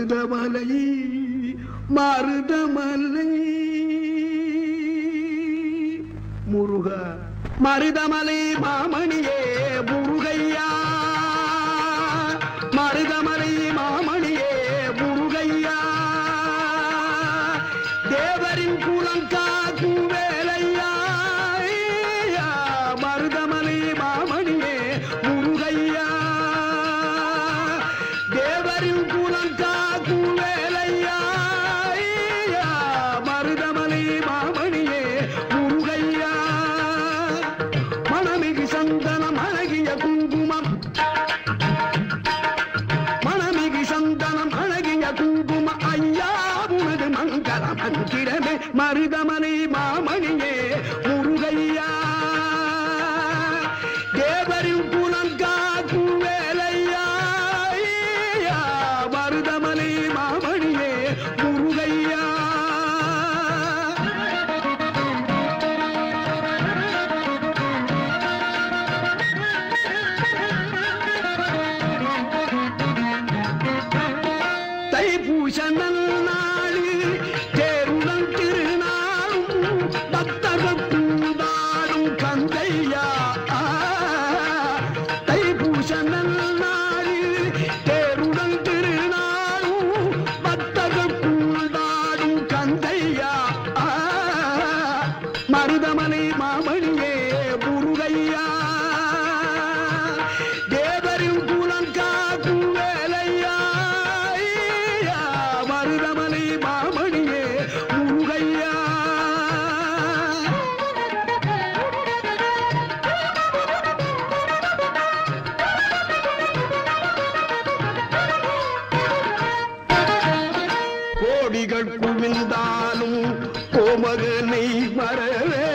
மருதமலை மருதமலை முருகா மருதமலை மாமணியே முருகையா மருதமலை மாமணியே முருகையா தேவரின் குலம் காக்கும் வேலையா மருதமலை மாமணியே முருகையா தேவரின் குலம் காக்கும் வேலையா மருதமலை மாமணியே முருகையா மணமிகு சந்தனம் அழகிய குங்குமம் மணமிகு சந்தனம் அழகிய குங்குமம் ஐயா உனது மங்கள மந்திரமே மருதமலை மாமணியே முருகையா தேவரின் குலம் காக்கும் வேலையா மருதமலை மாமணியே முருகையா தைப்பூச நன்னாளில் தேருடன் திருநாளும் பக்தர்கள் கூடாடும் கந்தையா தைப்பூச நன்னாளில் தேருடன் திருநாளும் பக்தர்கள் கூடாடும் கந்தையா மருதமலை மாமணியே முருகையா தேவரின் குலம் காக்கும் வேலையா மருதமலை மாமணியே முருகையா கோடிகள் குவிந்தாலும் கோமகனை மறவே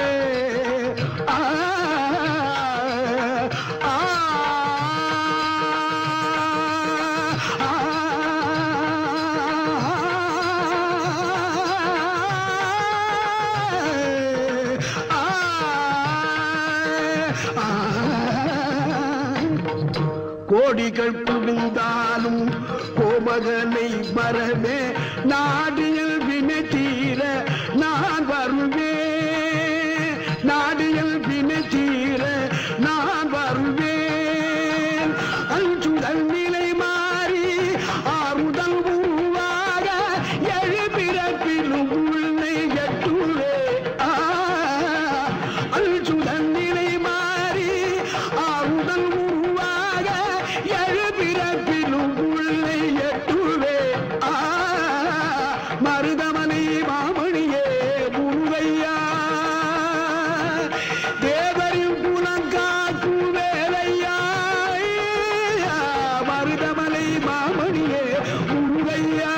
கோடிகள் குவிந்தாலும் கோமகனை மறவே நாடியல் வினை தீர நான் வருவேன் நாடியல் வினை தீர நான் வருவேன் அஞ்சுதல் நிலை மாறி ஆறுதல் உருவாக எழுபிறப்பிலும் உள்ளே எட்டுவே அஞ்சுதல் நிலை மாறி ஆறுதல் உருவாக எழுபிறப்பிலும் உள்ளே எட்டுவே மருதமலை மாமணியே முருகையா தேவரின் குலம் காக்கும் வேலையா மருதமலை மாமணியே முருகையா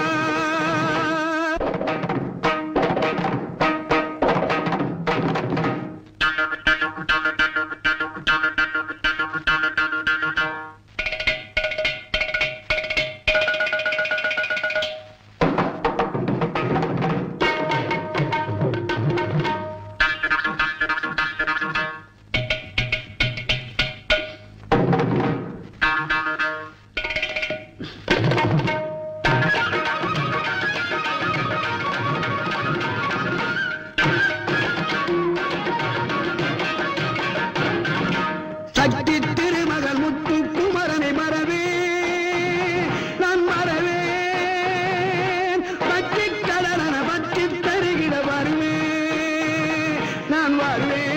சக்தி திருமகள் முத்து குமரனை மறவே நான் மறவேன் பற்றி கடலன பற்றி தருகிட வருவேன் நான் வருவேன்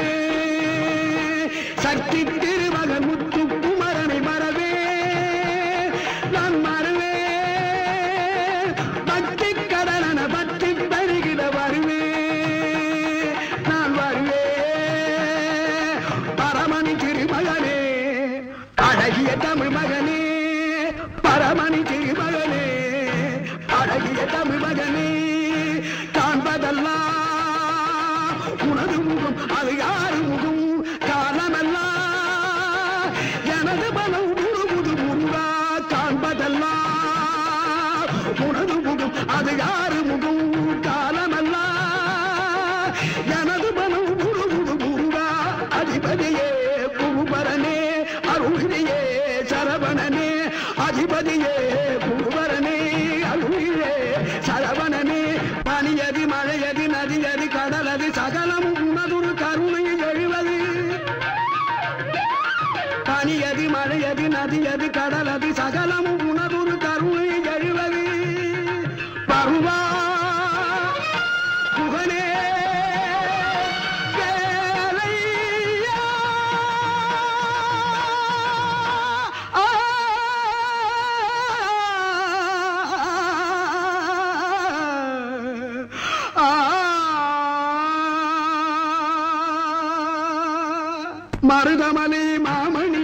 சக்தி திருமகள் முத்து குமரனை மறவே நான் மறவேன் பற்றி கடலன பற்றி தருகிட வருவேன் நான் வருவேன் பரமணி திருமகனே அழகிய தமிழ் மகனே பரமணி திருமகனே அழகிய தமிழ் மகனே காண்பதெல்லாம் உனது முகம் அது யாரு முகம் காலமெல்லாம் எனது மனம் முழுமுது முருகா காண்பதெல்லாம் உனது முகம் அது யாரு முகம் காலமெல்லாம் எனது மனம் முழுமுது முருகா அதிபதியே புகுபரனே அருளியே சரவணனே அதிபதியே புகுபரனே அருளியே பனியது மழையது நதியது கடலது சகலமும் உணர்வு கருணை எழுவது பருவா புகனே மருதமலை மாமணி